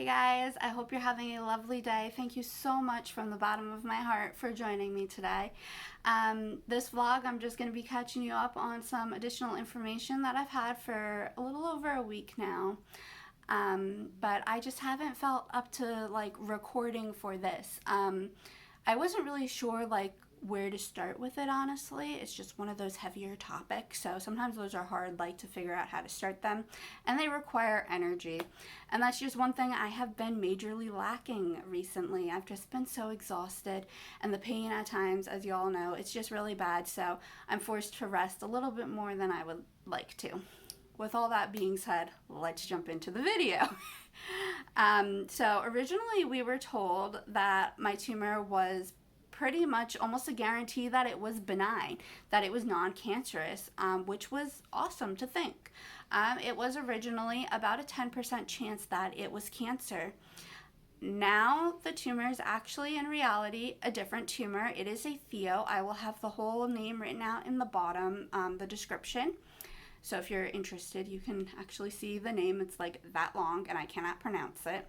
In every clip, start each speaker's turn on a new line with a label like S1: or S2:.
S1: Hey guys, I hope you're having a lovely day. Thank you so much from the bottom of my heart for joining me today. This vlog, I'm just going to be catching you up on some additional information that I've had for a little over a week now. But I just haven't felt up to recording for this. I wasn't really sure where to start with it, honestly. It's just one of those heavier topics, so sometimes those are hard to figure out how to start them, and they require energy, and that's just one thing I have been majorly lacking recently. I've just been so exhausted, and the pain at times, as you all know, it's just really bad, so I'm forced to rest a little bit more than I would like to. With all that being said, let's jump into the video. So originally we were told that my tumor was pretty much almost a guarantee that it was benign, that it was non-cancerous, which was awesome to think. It was originally about a 10% chance that it was cancer. Now the tumor is actually in reality a different tumor. It is a Theo. I will have the whole name written out in the bottom, the description. So if you're interested, you can actually see the name. It's that long and I cannot pronounce it.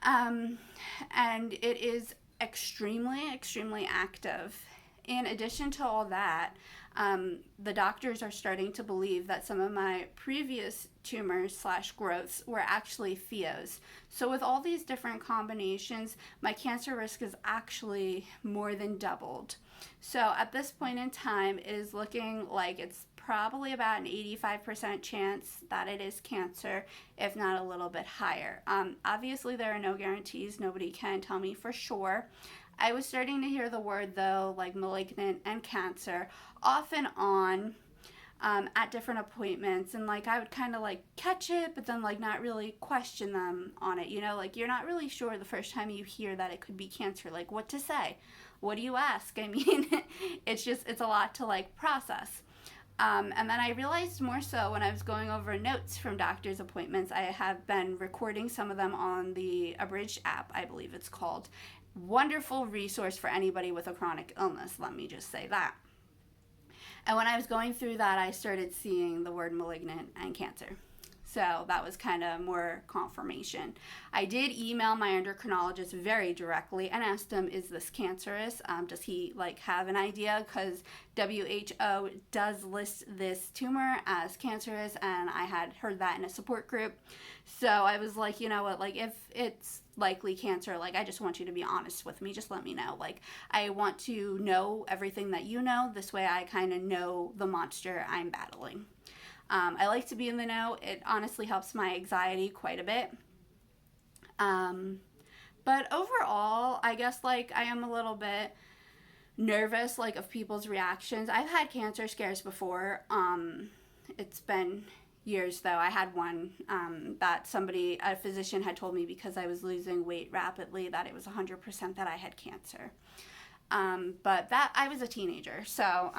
S1: And it is extremely active. In addition to all that, the doctors are starting to believe that some of my previous tumors / growths were actually Theos. So with all these different combinations, my cancer risk is actually more than doubled. So at this point in time, it is looking like it's probably about an 85% chance that it is cancer, if not a little bit higher. Obviously, there are no guarantees. Nobody can tell me for sure. I was starting to hear the word, though, malignant and cancer, off and on at different appointments. And, I would kind of, catch it, but then, not really question them on it. You know, you're not really sure the first time you hear that it could be cancer. What to say? What do you ask? I mean, it's a lot to, process. And then I realized more so when I was going over notes from doctor's appointments. I have been recording some of them on the Abridged app, I believe it's called. Wonderful resource for anybody with a chronic illness, let me just say that. And when I was going through that, I started seeing the word malignant and cancer. So that was kind of more confirmation. I did email my endocrinologist very directly and asked him, is this cancerous? Does he have an idea? Because WHO does list this tumor as cancerous, and I had heard that in a support group. So I was like, you know what, if it's likely cancer, I just want you to be honest with me. Just let me know. I want to know everything that you know. This way I kind of know the monster I'm battling. I like to be in the know. It honestly helps my anxiety quite a bit. But overall, I guess I am a little bit nervous of people's reactions. I've had cancer scares before. It's been years though. I had one that a physician had told me because I was losing weight rapidly that it was 100% that I had cancer. But that I was a teenager, so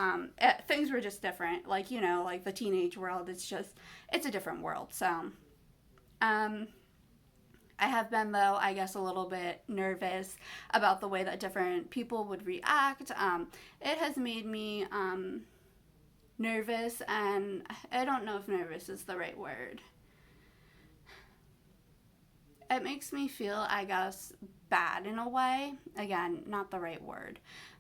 S1: things were just different. The teenage world, it's a different world. So I have been, though, I guess a little bit nervous about the way that different people would react. It has made me nervous, and I don't know if nervous is the right word. It makes me feel, I guess, bad in a way. Again, not the right word,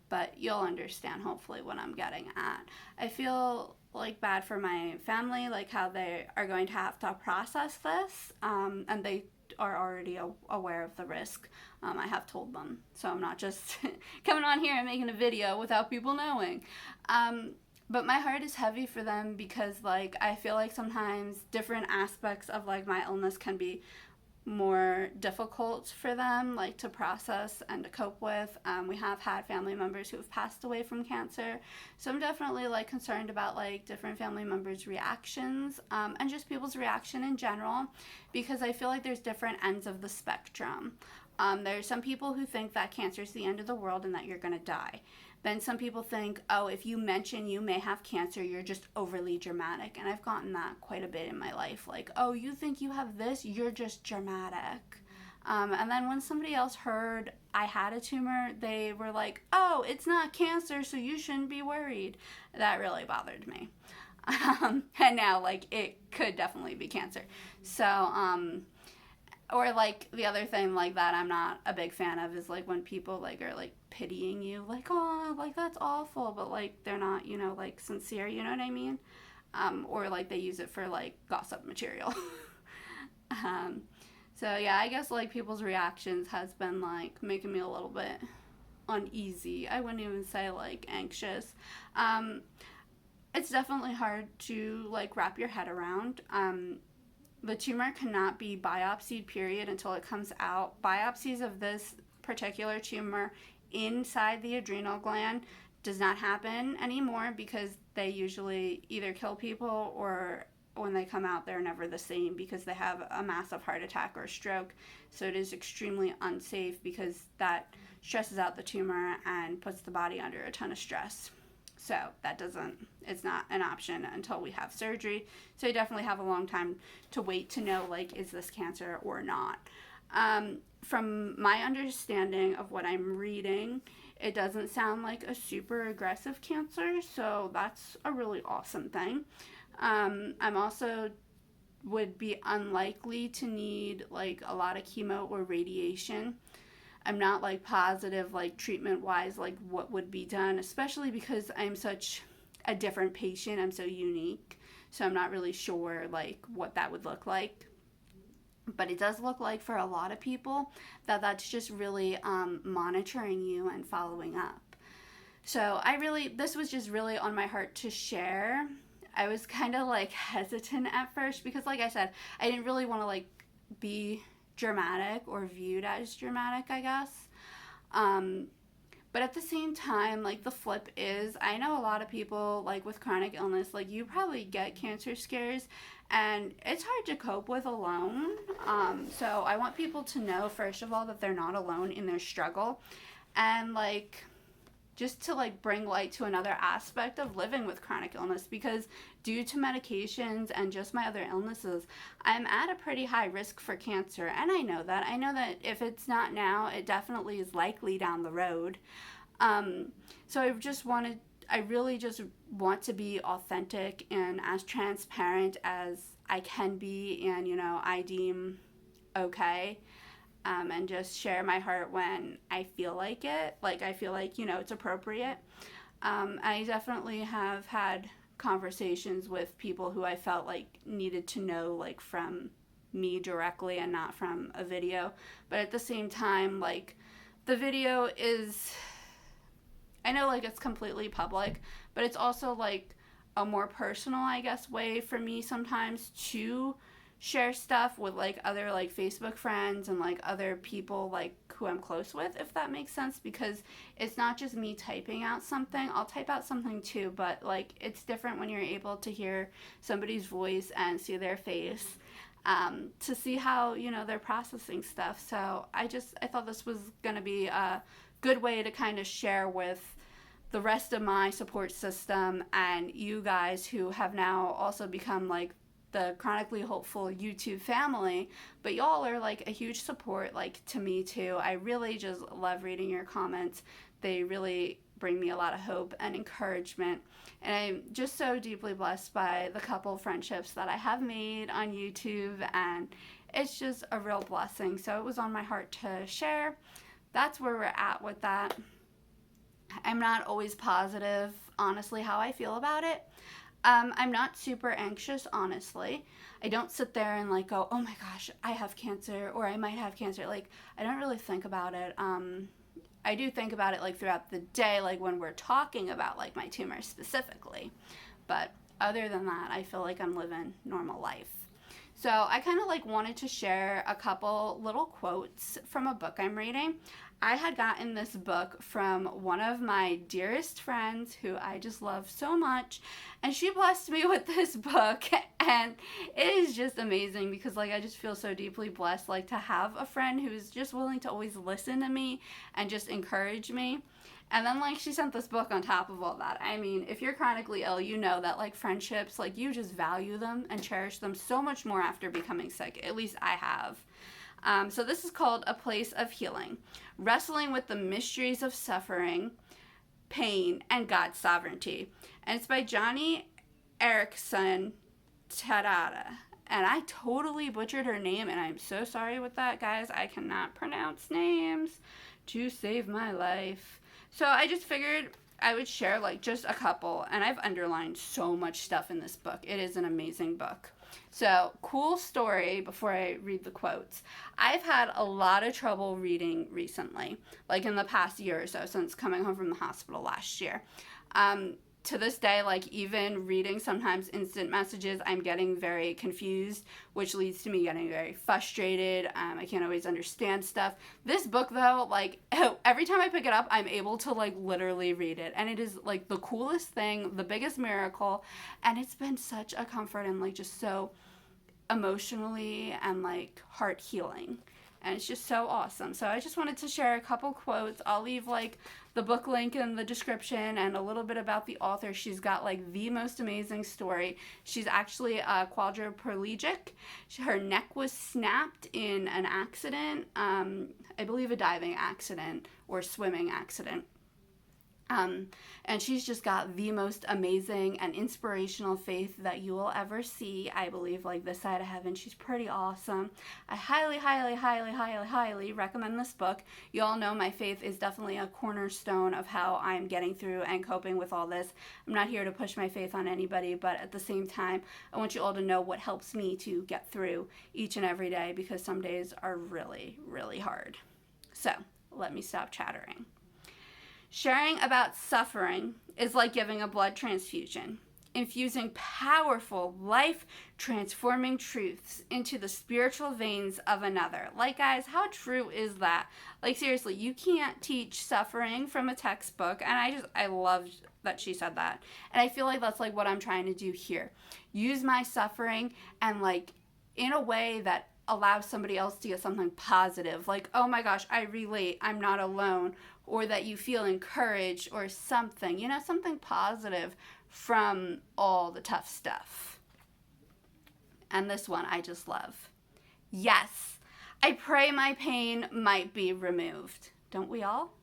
S1: but you'll understand hopefully what I'm getting at. I feel bad for my family, how they are going to have to process this, and they are already aware of the risk. I have told them, so I'm not just coming on here and making a video without people knowing. But my heart is heavy for them because I feel sometimes different aspects of my illness can be more difficult for them to process and to cope with. We have had family members who have passed away from cancer, so I'm definitely concerned about different family members' reactions, and just people's reaction in general, because I feel there's different ends of the spectrum. There's some people who think that cancer is the end of the world and that you're going to die. Then some people think, oh, if you mention you may have cancer, you're just overly dramatic. And I've gotten that quite a bit in my life. Oh, you think you have this? You're just dramatic. And then when somebody else heard I had a tumor, they were like, oh, it's not cancer, so you shouldn't be worried. That really bothered me. And now, it could definitely be cancer. So, Or like the other thing like that I'm not a big fan of is like when people like are like pitying you, like, oh, like that's awful, but like they're not, you know, like sincere, you know what I mean? Or like they use it for like gossip material. um, so yeah, I guess like people's reactions has been like making me a little bit uneasy. I wouldn't even say like anxious. It's definitely hard to like wrap your head around. The tumor cannot be biopsied, period, until it comes out. Biopsies of this particular tumor inside the adrenal gland does not happen anymore because they usually either kill people, or when they come out, they're never the same because they have a massive heart attack or stroke. So it is extremely unsafe because that stresses out the tumor and puts the body under a ton of stress. So it's not an option until we have surgery. So you definitely have a long time to wait to know, like, is this cancer or not? From my understanding of what I'm reading, it doesn't sound like a super aggressive cancer, so that's a really awesome thing. I'm also would be unlikely to need like a lot of chemo or radiation. I'm not like positive like treatment wise like what would be done, especially because I'm such a different patient. I'm so unique. So I'm not really sure like what that would look like. But it does look like for a lot of people that's just really monitoring you and following up. So this was just really on my heart to share. I was kind of like hesitant at first because like I said, I didn't really want to like be dramatic or viewed as dramatic, I guess. But at the same time, like the flip is, I know a lot of people like with chronic illness, like you probably get cancer scares and it's hard to cope with alone. So I want people to know, first of all, that they're not alone in their struggle, and like just to like bring light to another aspect of living with chronic illness, because due to medications and just my other illnesses, I'm at a pretty high risk for cancer. And I know that if it's not now, it definitely is likely down the road. So I really just want to be authentic and as transparent as I can be, and you know, I deem okay. And just share my heart when I feel like it. Like, I feel like, you know, it's appropriate. I definitely have had conversations with people who I felt like needed to know, like, from me directly and not from a video. But at the same time, like, the video is, I know, like, it's completely public, but it's also, like, a more personal, I guess, way for me sometimes to share stuff with like other like Facebook friends and like other people like who I'm close with, if that makes sense, because it's not just me typing out something. I'll type out something too, but like it's different when you're able to hear somebody's voice and see their face, to see how, you know, they're processing stuff. So I thought this was going to be a good way to kind of share with the rest of my support system and you guys who have now also become like the Chronically Hopeful YouTube family, but y'all are like a huge support like to me too. I really just love reading your comments. They really bring me a lot of hope and encouragement, and I'm just so deeply blessed by the couple friendships that I have made on YouTube, and it's just a real blessing. So it was on my heart to share. That's where we're at with that. I'm not always positive, honestly, how I feel about it. I'm not super anxious, honestly. I don't sit there and like go, oh my gosh, I have cancer, or I might have cancer. Like, I don't really think about it. I do think about it like throughout the day, like when we're talking about like my tumor specifically. But other than that, I feel like I'm living normal life. So I kind of like wanted to share a couple little quotes from a book I'm reading. I had gotten this book from one of my dearest friends who I just love so much, and she blessed me with this book, and it is just amazing because like I just feel so deeply blessed like to have a friend who's just willing to always listen to me and just encourage me. And then like she sent this book on top of all that. I mean, if you're chronically ill, you know that like friendships, like you just value them and cherish them so much more after becoming sick. At least I have. So this is called A Place of Healing, Wrestling with the Mysteries of Suffering, Pain, and God's Sovereignty. And it's by Johnny Erickson Tadada. and I totally butchered her name, and I'm so sorry with that, guys. I cannot pronounce names to save my life. So I just figured I would share like just a couple, and I've underlined so much stuff in this book. It is an amazing book. So, cool story before I read the quotes. I've had a lot of trouble reading recently, like in the past year or so since coming home from the hospital last year. To this day, like even reading sometimes instant messages, I'm getting very confused, which leads to me getting very frustrated. I can't always understand stuff. This book though, like every time I pick it up, I'm able to like literally read it. And it is like the coolest thing, the biggest miracle. And it's been such a comfort and like just so emotionally and like heart healing. And it's just so awesome. So I just wanted to share a couple quotes. I'll leave like the book link in the description and a little bit about the author. She's got like the most amazing story. She's actually a quadriplegic. Her neck was snapped in an accident, I believe a diving accident or swimming accident. And she's just got the most amazing and inspirational faith that you will ever see. I believe like this side of heaven. She's pretty awesome. I highly, highly, highly, highly, highly recommend this book. You all know my faith is definitely a cornerstone of how I'm getting through and coping with all this. I'm not here to push my faith on anybody, but at the same time, I want you all to know what helps me to get through each and every day, because some days are really, really hard. So let me stop chattering. Sharing about suffering is like giving a blood transfusion, infusing powerful, life-transforming truths into the spiritual veins of another. Like, guys, how true is that? Like, seriously, you can't teach suffering from a textbook, and I loved that she said that. And I feel like that's, like, what I'm trying to do here. Use my suffering and, like, in a way that allows somebody else to get something positive. Like, oh my gosh, I relate, I'm not alone. Or that you feel encouraged or something, you know, something positive from all the tough stuff. And this one I just love. Yes, I pray my pain might be removed. Don't we all?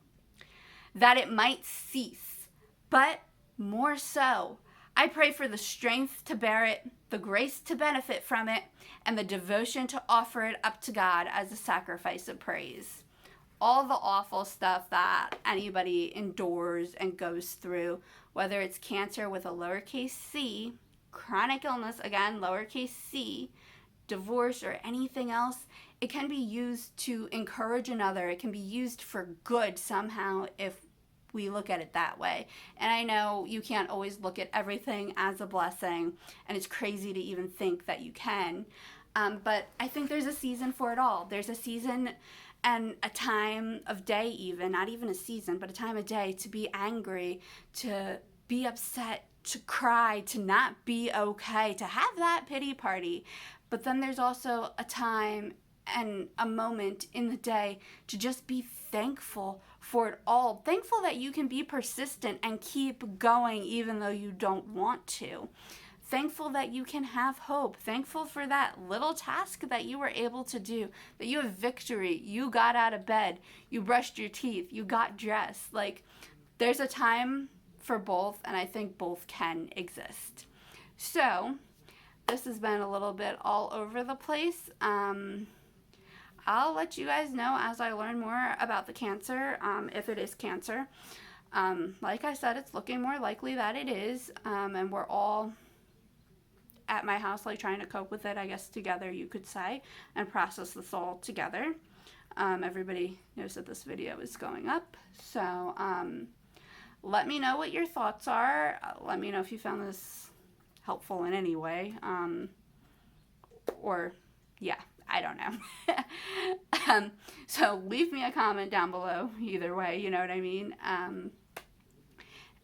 S1: That it might cease, but more so, I pray for the strength to bear it, the grace to benefit from it, and the devotion to offer it up to God as a sacrifice of praise. All the awful stuff that anybody endures and goes through, whether it's cancer with a lowercase c, chronic illness, again, lowercase c, divorce, or anything else, it can be used to encourage another. It can be used for good somehow if we look at it that way. And I know you can't always look at everything as a blessing, and it's crazy to even think that you can. But I think there's a season for it all. There's a season and a time of day, even, not even a season, but a time of day to be angry, to be upset, to cry, to not be okay, to have that pity party. But then there's also a time and a moment in the day to just be thankful for it all. Thankful that you can be persistent and keep going even though you don't want to. Thankful that you can have hope. Thankful for that little task that you were able to do, that you have victory. You got out of bed. You brushed your teeth. You got dressed. Like, there's a time for both, and I think both can exist. So, this has been a little bit all over the place. I'll let you guys know as I learn more about the cancer, if it is cancer. Like I said, it's looking more likely that it is, and we're all at my house, like, trying to cope with it, I guess, together, you could say, and process this all together. Everybody knows that this video is going up, so let me know what your thoughts are. Let me know if you found this helpful in any way, or, yeah, I don't know. So leave me a comment down below, either way, you know what I mean, and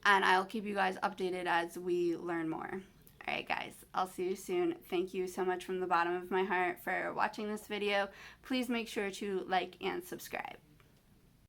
S1: I'll keep you guys updated as we learn more. Alright guys, I'll see you soon. Thank you so much from the bottom of my heart for watching this video. Please make sure to like and subscribe.